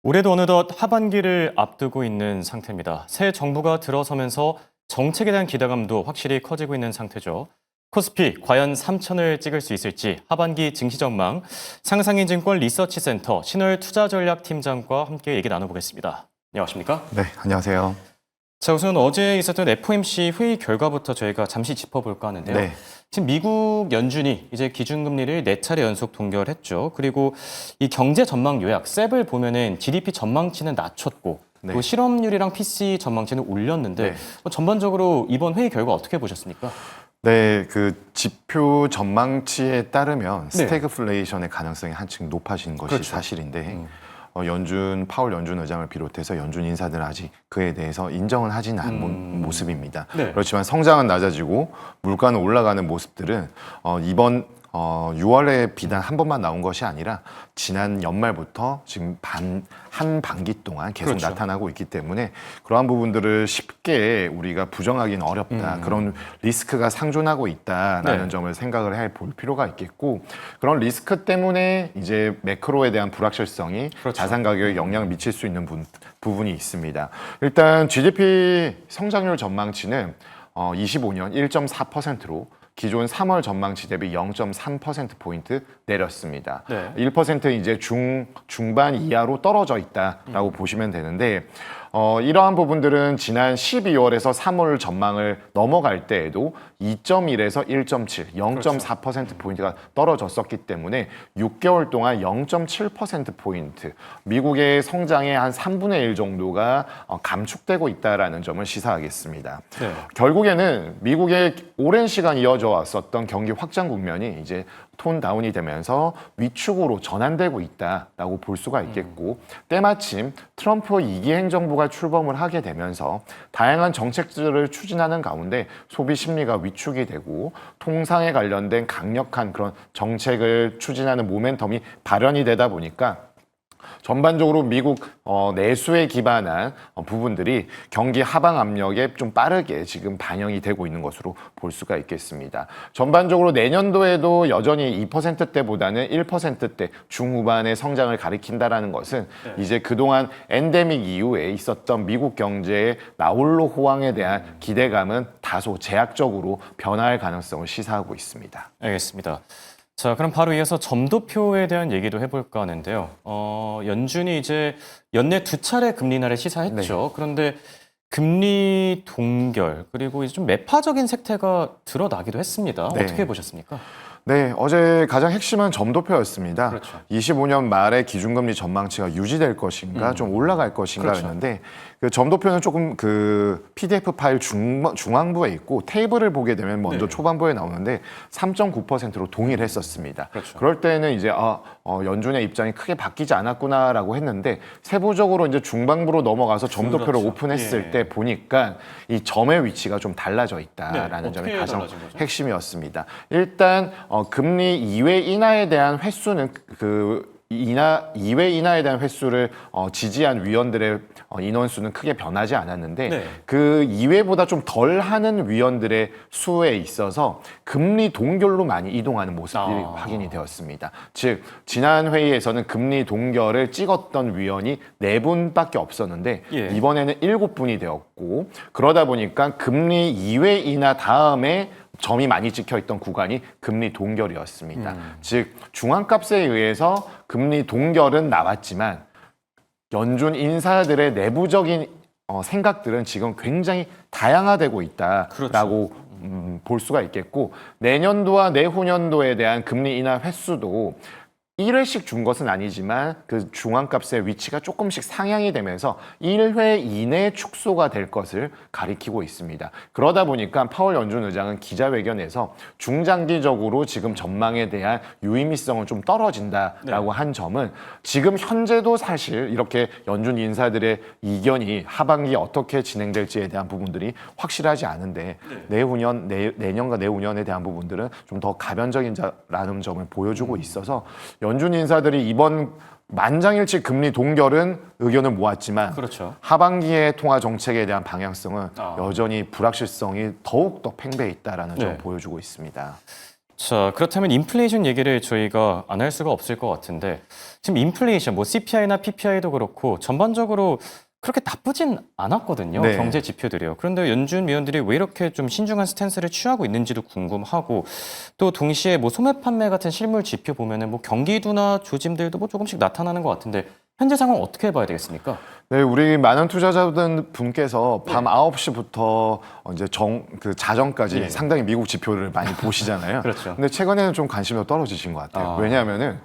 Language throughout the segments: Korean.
올해도 어느덧 하반기를 앞두고 있는 상태입니다. 새 정부가 들어서면서 정책에 대한 기대감도 확실히 커지고 있는 상태죠. 코스피 과연 3천을 찍을 수 있을지 하반기 증시 전망 상상인증권 리서치센터 신월 투자전략팀장과 함께 얘기 나눠보겠습니다. 안녕하십니까? 네, 안녕하세요. 자, 우선 어제 있었던 FOMC 회의 결과부터 저희가 잠시 짚어볼까 하는데요. 네. 지금 미국 연준이 이제 기준금리를 4차례 연속 동결했죠. 그리고 이 경제 전망 요약, 셉을 보면은 GDP 전망치는 낮췄고 네. 또 실업률이랑 PC 전망치는 올렸는데 네. 전반적으로 이번 회의 결과 어떻게 보셨습니까? 네, 그 지표 전망치에 따르면 네. 스태그플레이션의 가능성이 한층 높아진 것이 그렇죠. 사실인데 파월 연준 의장을 비롯해서 연준 인사들은 아직 그에 대해서 인정은 하진 않은 모습입니다. 네. 그렇지만 성장은 낮아지고 물가는 올라가는 모습들은 이번 6월에 비단 한 번만 나온 것이 아니라 지난 연말부터 지금 한 반기 동안 계속 그렇죠. 나타나고 있기 때문에 그러한 부분들을 쉽게 우리가 부정하기는 어렵다. 그런 리스크가 상존하고 있다라는 네. 점을 생각을 해볼 필요가 있겠고 그런 리스크 때문에 이제 매크로에 대한 불확실성이 그렇죠. 자산 가격에 영향을 미칠 수 있는 부분이 있습니다. 일단 GDP 성장률 전망치는 25년 1.4%로 기존 3월 전망치 대비 0.3%포인트 내렸습니다. 네. 1% 이제 중반 이하로 떨어져 있다라고 보시면 되는데 이러한 부분들은 지난 12월에서 3월 전망을 넘어갈 때에도 2.1에서 1.7, 0.4%포인트가 떨어졌었기 때문에 6개월 동안 0.7%포인트, 미국의 성장의 한 3분의 1 정도가 감축되고 있다는 점을 시사하겠습니다. 네. 결국에는 미국의 오랜 시간 이어져 왔었던 경기 확장 국면이 이제 톤 다운이 되면서 위축으로 전환되고 있다라고 볼 수가 있겠고 때마침 트럼프 2기 행정부가 출범을 하게 되면서 다양한 정책들을 추진하는 가운데 소비 심리가 위축이 되고 통상에 관련된 강력한 그런 정책을 추진하는 모멘텀이 발현이 되다 보니까 전반적으로 미국 내수에 기반한 부분들이 경기 하방 압력에 좀 빠르게 지금 반영이 되고 있는 것으로 볼 수가 있겠습니다. 전반적으로 내년도에도 여전히 2%대보다는 1%대 중후반의 성장을 가리킨다라는 것은 이제 그동안 엔데믹 이후에 있었던 미국 경제의 나홀로 호황에 대한 기대감은 다소 제약적으로 변화할 가능성을 시사하고 있습니다. 알겠습니다. 자, 그럼 바로 이어서 점도표에 대한 얘기도 해볼까 하는데요. 연준이 이제 연내 2차례 금리 인하를 시사했죠. 그런데 금리 동결 그리고 이제 좀 매파적인 색태가 드러나기도 했습니다. 네. 어떻게 보셨습니까? 네, 어제 가장 핵심은 점도표였습니다. 그렇죠. 25년 말에 기준금리 전망치가 유지될 것인가, 좀 올라갈 것인가였는데 그렇죠. 그 점도표는 조금 그 PDF 파일 중앙부에 있고 테이블을 보게 되면 먼저 네. 초반부에 나오는데 3.9%로 동일했었습니다. 그렇죠. 그럴 때는 이제 연준의 입장이 크게 바뀌지 않았구나라고 했는데 세부적으로 이제 중반부로 넘어가서 점도표를 그렇죠. 오픈했을 예. 때 보니까 이 점의 위치가 좀 달라져 있다라는 네, 점이 어떻게 가장 달라진 거죠? 핵심이었습니다. 일단 금리 2회 인하에 대한 횟수는 이외 인하에 대한 횟수를 지지한 위원들의 인원수는 크게 변하지 않았는데 네. 그 이외보다 좀 덜 하는 위원들의 수에 있어서 금리 동결로 많이 이동하는 모습들이 확인이 되었습니다. 즉 지난 회의에서는 금리 동결을 찍었던 위원이 4분밖에 없었는데 예. 이번에는 7분이 되었고 그러다 보니까 금리 2회 인하 다음에 점이 많이 찍혀있던 구간이 금리 동결이었습니다. 즉 중앙값에 의해서 금리 동결은 나왔지만 연준 인사들의 내부적인 생각들은 지금 굉장히 다양화되고 있다라고 볼 수가 있겠고 내년도와 내후년도에 대한 금리 인하 횟수도 1회씩 준 것은 아니지만 그 중앙값의 위치가 조금씩 상향이 되면서 1회 이내 축소가 될 것을 가리키고 있습니다. 그러다 보니까 파월 연준 의장은 기자회견에서 중장기적으로 지금 전망에 대한 유의미성은 좀 떨어진다라고 한 점은 지금 현재도 사실 이렇게 연준 인사들의 이견이 하반기에 어떻게 진행될지에 대한 부분들이 확실하지 않은데 내년과 내후년에 대한 부분들은 좀 더 가변적인라는 점을 보여주고 있어서 연준 인사들이 이번 만장일치 금리 동결은 의견을 모았지만 그렇죠. 하반기의 통화 정책에 대한 방향성은 여전히 불확실성이 더욱더 팽배해 있다는 점을 보여주고 있습니다. 자, 그렇다면 인플레이션 얘기를 저희가 안 할 수가 없을 것 같은데 지금 인플레이션, 뭐 CPI나 PPI도 그렇고 전반적으로 그렇게 나쁘진 않았거든요. 네. 경제 지표들이요. 그런데 연준 위원들이 왜 이렇게 좀 신중한 스탠스를 취하고 있는지도 궁금하고 또 동시에 뭐 소매 판매 같은 실물 지표 보면은 뭐 경기도나 조짐들도 뭐 조금씩 나타나는 것 같은데 현재 상황 어떻게 봐야 되겠습니까? 네, 우리 많은 투자자분 분께서 밤 9시부터 이제 자정까지 예. 상당히 미국 지표를 많이 보시잖아요. 그렇죠. 근데 최근에는 좀 관심이 더 떨어지신 것 같아요. 아. 왜냐하면은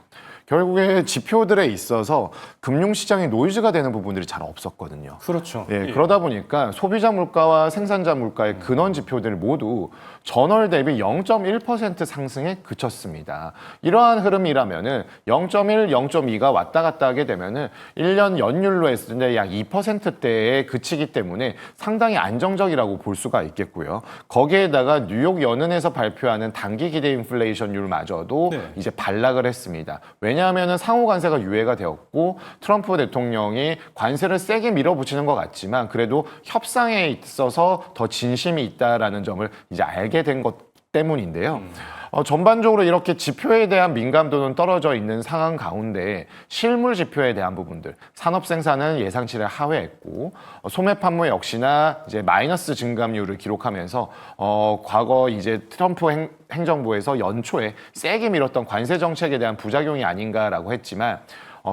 결국에 지표들에 있어서 금융시장의 노이즈가 되는 부분들이 잘 없었거든요. 그렇죠. 예, 그러다 보니까 소비자 물가와 생산자 물가의 근원 지표들 모두 전월 대비 0.1% 상승에 그쳤습니다. 이러한 흐름이라면은 0.1, 0.2가 왔다 갔다 하게 되면은 1년 연율로 했을 때 약 2%대에 그치기 때문에 상당히 안정적이라고 볼 수가 있겠고요. 거기에다가 뉴욕 연은에서 발표하는 단기 기대 인플레이션율마저도 네. 이제 반락을 했습니다. 왜냐하면 상호 관세가 유예가 되었고 트럼프 대통령이 관세를 세게 밀어붙이는 것 같지만 그래도 협상에 있어서 더 진심이 있다라는 점을 이제 알게 된 것 때문인데요. 전반적으로 이렇게 지표에 대한 민감도는 떨어져 있는 상황 가운데 실물 지표에 대한 부분들, 산업 생산은 예상치를 하회했고 소매 판매 역시나 이제 마이너스 증감률을 기록하면서 과거 이제 트럼프 행정부에서 연초에 세게 밀었던 관세 정책에 대한 부작용이 아닌가라고 했지만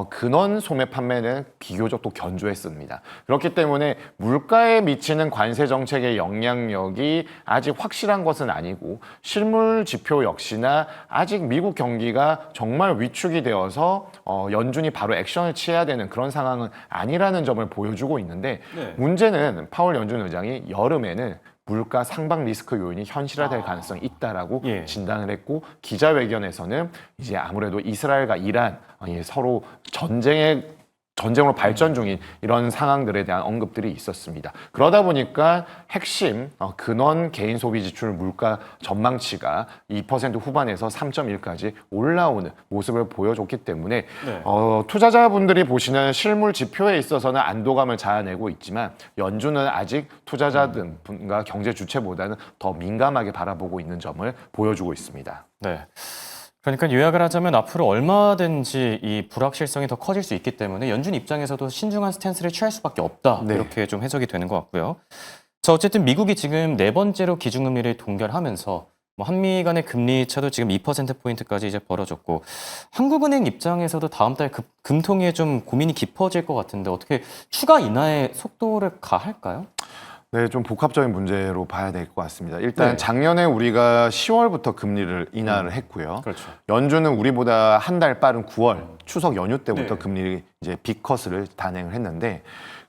근원 소매 판매는 비교적 또 견조했습니다. 그렇기 때문에 물가에 미치는 관세 정책의 영향력이 아직 확실한 것은 아니고 실물 지표 역시나 아직 미국 경기가 정말 위축이 되어서 연준이 바로 액션을 취해야 되는 그런 상황은 아니라는 점을 보여주고 있는데 네. 문제는 파월 연준 의장이 여름에는 물가 상방 리스크 요인이 현실화될 가능성이 있다라고 예. 진단을 했고 기자회견에서는 이제 아무래도 이스라엘과 이란 서로 전쟁으로 발전 중인 이런 상황들에 대한 언급들이 있었습니다. 그러다 보니까 핵심 근원 개인 소비 지출 물가 전망치가 2% 후반에서 3.1까지 올라오는 모습을 보여줬기 때문에 네. 투자자분들이 보시는 실물 지표에 있어서는 안도감을 자아내고 있지만 연준은 아직 투자자들과 경제 주체보다는 더 민감하게 바라보고 있는 점을 보여주고 있습니다. 네. 그러니까 요약을 하자면 앞으로 얼마든지 이 불확실성이 더 커질 수 있기 때문에 연준 입장에서도 신중한 스탠스를 취할 수밖에 없다. 네. 이렇게 좀 해석이 되는 것 같고요. 자, 어쨌든 미국이 지금 네 번째로 기준금리를 동결하면서 뭐 한미 간의 금리 차도 지금 2%포인트까지 이제 벌어졌고 한국은행 입장에서도 다음 달 금통위에 좀 고민이 깊어질 것 같은데 어떻게 추가 인하의 속도를 가할까요? 네, 좀 복합적인 문제로 봐야 될 것 같습니다. 일단 네. 작년에 우리가 10월부터 금리를 인하를 했고요. 그렇죠. 연준은 우리보다 한 달 빠른 9월 추석 연휴 때부터 네. 금리 이제 빅컷을 단행을 했는데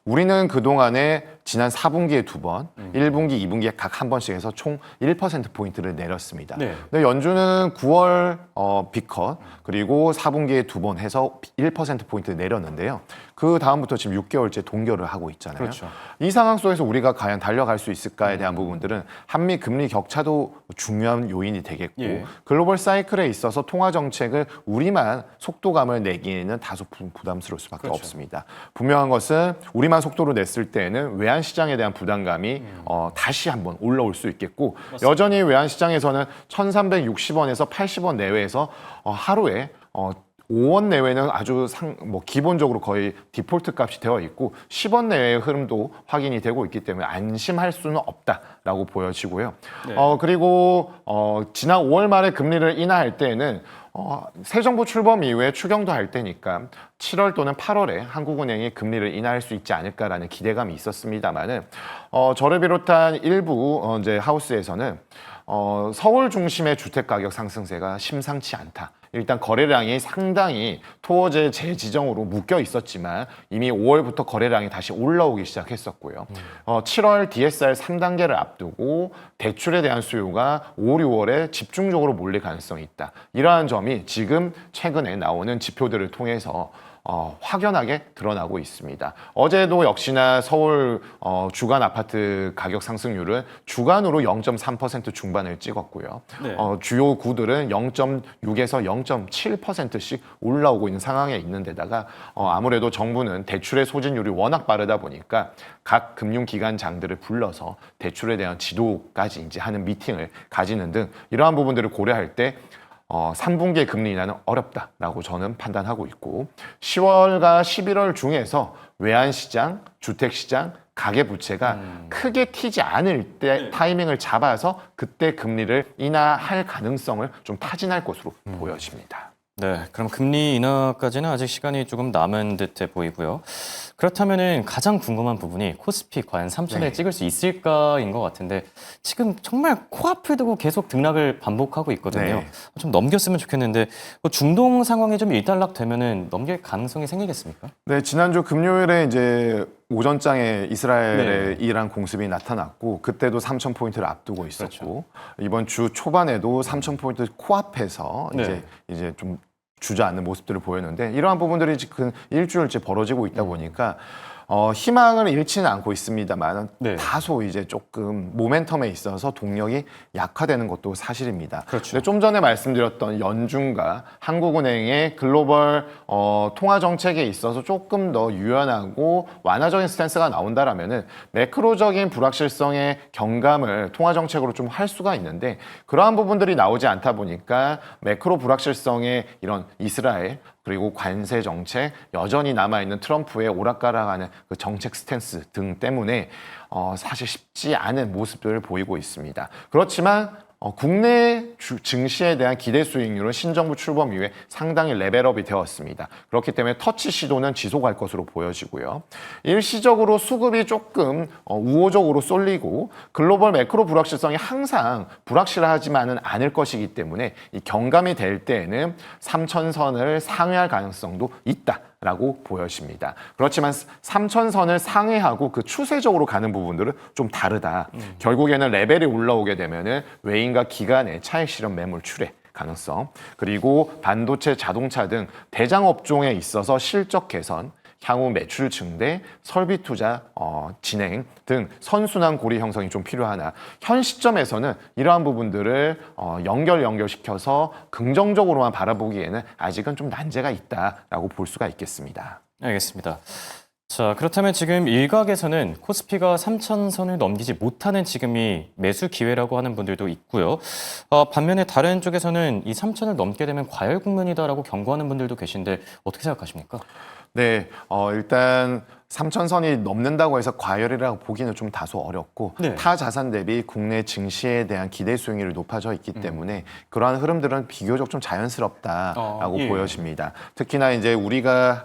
우리는 그동안에 지난 4분기에 2번, 1분기, 2분기에 각 한 번씩 해서 총 1%포인트를 내렸습니다. 네. 근데 연준은 9월 빅컷 그리고 4분기에 2번 해서 1%포인트 내렸는데요. 그 다음부터 지금 6개월째 동결을 하고 있잖아요. 그렇죠. 이 상황 속에서 우리가 과연 달려갈 수 있을까에 대한 부분들은 한미 금리 격차도 중요한 요인이 되겠고 예. 글로벌 사이클에 있어서 통화 정책을 우리만 속도감을 내기에는 다소 부담스러울 수밖에 그렇죠. 없습니다. 분명한 것은 우리만 속도로 냈을 때에는 외환 시장에 대한 부담감이 다시 한번 올라올 수 있겠고 여전히 외환 시장에서는 1,360원에서 80원 내외에서 하루에 5원 내외는 아주 기본적으로 거의 디폴트 값이 되어 있고 10원 내외의 흐름도 확인이 되고 있기 때문에 안심할 수는 없다라고 보여지고요. 네. 그리고 지난 5월 말에 금리를 인하할 때에는 새 정부 출범 이후에 추경도 할 때니까 7월 또는 8월에 한국은행이 금리를 인하할 수 있지 않을까라는 기대감이 있었습니다만은 저를 비롯한 일부 이제 하우스에서는 서울 중심의 주택 가격 상승세가 심상치 않다. 일단 거래량이 상당히 토어제 재지정으로 묶여 있었지만 이미 5월부터 거래량이 다시 올라오기 시작했었고요. 7월 DSR 3단계를 앞두고 대출에 대한 수요가 5, 6월에 집중적으로 몰릴 가능성이 있다. 이러한 점이 지금 최근에 나오는 지표들을 통해서 확연하게 드러나고 있습니다. 어제도 역시나 서울 주간 아파트 가격 상승률은 주간으로 0.3% 중반을 찍었고요. 네. 주요 구들은 0.6에서 0.7%씩 올라오고 있는 상황에 있는 데다가 아무래도 정부는 대출의 소진율이 워낙 빠르다 보니까 각 금융기관장들을 불러서 대출에 대한 지도까지 이제 하는 미팅을 가지는 등 이러한 부분들을 고려할 때 3분기의 금리 인하는 어렵다라고 저는 판단하고 있고 10월과 11월 중에서 외환시장, 주택시장, 가계부채가 크게 튀지 않을 때 타이밍을 잡아서 그때 금리를 인하할 가능성을 좀 타진할 것으로 보여집니다. 네, 그럼 금리 인하까지는 아직 시간이 조금 남은 듯해 보이고요. 그렇다면은 가장 궁금한 부분이 코스피 과연 3천을 네. 찍을 수 있을까인 것 같은데 지금 정말 코앞을 두고 계속 등락을 반복하고 있거든요. 네. 좀 넘겼으면 좋겠는데 뭐 중동 상황이 좀 일단락되면은 넘길 가능성이 생기겠습니까? 네, 지난주 금요일에 이제 오전장에 이스라엘의 이란 공습이 나타났고 그때도 3,000포인트를 앞두고 있었고 이번 주 초반에도 3,000포인트 코앞에서 네. 이제 좀 주저앉는 모습들을 보였는데 이러한 부분들이 지금 일주일째 벌어지고 있다 보니까 희망을 잃지는 않고 있습니다만 네. 다소 이제 조금 모멘텀에 있어서 동력이 약화되는 것도 사실입니다. 그렇죠. 근데 좀 전에 말씀드렸던 연준과 한국은행의 글로벌 통화 정책에 있어서 조금 더 유연하고 완화적인 스탠스가 나온다라면은 매크로적인 불확실성의 경감을 통화 정책으로 좀 할 수가 있는데 그러한 부분들이 나오지 않다 보니까 매크로 불확실성의 이런 이스라엘 그리고 관세 정책, 여전히 남아있는 트럼프의 오락가락하는 그 정책 스탠스 등 때문에 사실 쉽지 않은 모습들을 보이고 있습니다. 그렇지만 국내 증시에 대한 기대 수익률은 신정부 출범 이후에 상당히 레벨업이 되었습니다. 그렇기 때문에 터치 시도는 지속할 것으로 보여지고요. 일시적으로 수급이 조금 우호적으로 쏠리고 글로벌 매크로 불확실성이 항상 불확실하지만은 않을 것이기 때문에 이 경감이 될 때에는 3,000선을 상회할 가능성도 있다. 라고 보여집니다. 그렇지만 3,000선을 상회하고 그 추세적으로 가는 부분들은 좀 다르다. 결국에는 레벨이 올라오게 되면은 외인과 기관의 차익 실현 매물 출회 가능성 그리고 반도체, 자동차 등 대장 업종에 있어서 실적 개선 향후 매출 증대, 설비 투자 진행 등 선순환 고리 형성이 좀 필요하나 현 시점에서는 이러한 부분들을 연결시켜서 긍정적으로만 바라보기에는 아직은 좀 난제가 있다라고 볼 수가 있겠습니다. 알겠습니다. 자, 그렇다면 지금 일각에서는 코스피가 3,000선을 넘기지 못하는 지금이 매수 기회라고 하는 분들도 있고요. 반면에 다른 쪽에서는 이 3,000을 넘게 되면 과열 국면이다라고 경고하는 분들도 계신데 어떻게 생각하십니까? 네, 일단 3,000선이 넘는다고 해서 과열이라고 보기는 좀 다소 어렵고 네. 타 자산 대비 국내 증시에 대한 기대 수익률이 높아져 있기 때문에 그러한 흐름들은 비교적 좀 자연스럽다라고 예. 보여집니다. 특히나 이제 우리가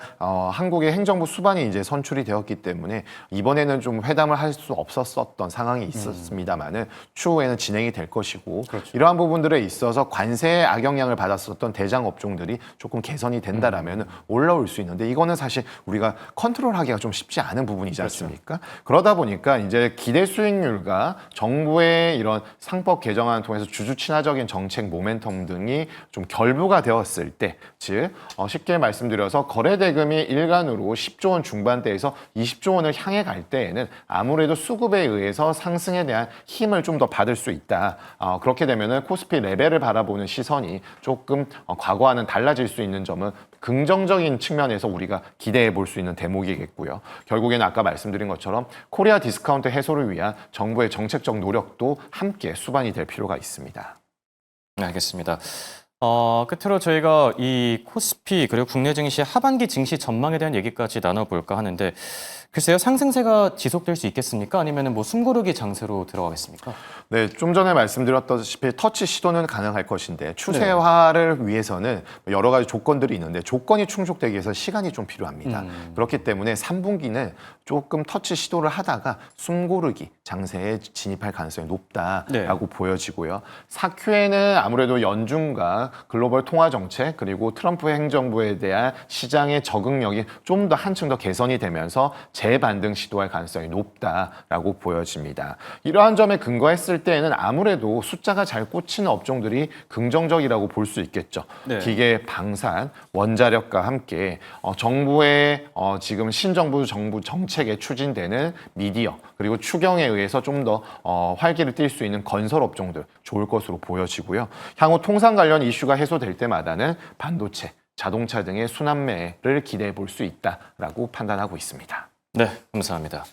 한국의 행정부 수반이 이제 선출이 되었기 때문에 이번에는 좀 회담을 할 수 없었던 상황이 있었습니다만은 추후에는 진행이 될 것이고 그렇죠. 이러한 부분들에 있어서 관세의 악영향을 받았었던 대장 업종들이 조금 개선이 된다라면 올라올 수 있는데 이거는 사실 우리가 컨트롤하기가 좀 쉽지 않은 부분이지 않습니까? 그러다 보니까 이제 기대 수익률과 정부의 이런 상법 개정안을 통해서 주주 친화적인 정책 모멘텀 등이 좀 결부가 되었을 때, 즉 쉽게 말씀드려서 거래 대금이 일간으로 10조 원 중반대에서 20조 원을 향해 갈 때에는 아무래도 수급에 의해서 상승에 대한 힘을 좀 더 받을 수 있다. 그렇게 되면은 코스피 레벨을 바라보는 시선이 조금 과거와는 달라질 수 있는 점은 긍정적인 측면에서 우리가 기대해 볼 수 있는 대목이겠고요. 결국에는 아까 말씀드린 것처럼 코리아 디스카운트 해소를 위한 정부의 정책적 노력도 함께 수반이 될 필요가 있습니다. 알겠습니다. 끝으로 저희가 이 코스피 그리고 국내 증시 하반기 증시 전망에 대한 얘기까지 나눠볼까 하는데 글쎄요, 상승세가 지속될 수 있겠습니까? 아니면 뭐 숨고르기 장세로 들어가겠습니까? 네, 좀 전에 말씀드렸다시피 터치 시도는 가능할 것인데 추세화를 위해서는 여러 가지 조건들이 있는데 조건이 충족되기 위해서 시간이 좀 필요합니다. 그렇기 때문에 3분기는 조금 터치 시도를 하다가 숨고르기 장세에 진입할 가능성이 높다라고 네. 보여지고요. 사큐에는 아무래도 연준과 글로벌 통화 정책 그리고 트럼프 행정부에 대한 시장의 적응력이 좀 더 한층 더 개선이 되면서 재반등 시도할 가능성이 높다라고 보여집니다. 이러한 점에 근거했을 때에는 아무래도 숫자가 잘 꽂히는 업종들이 긍정적이라고 볼 수 있겠죠. 네. 기계, 방산, 원자력과 함께 정부의 지금 신정부 정부 정책에 추진되는 미디어 그리고 추경에 의해서 좀 더 활기를 띨 수 있는 건설 업종들 좋을 것으로 보여지고요. 향후 통상 관련 이슈가 해소될 때마다는 반도체, 자동차 등의 순환매를 기대해 볼 수 있다라고 판단하고 있습니다. 네, 감사합니다.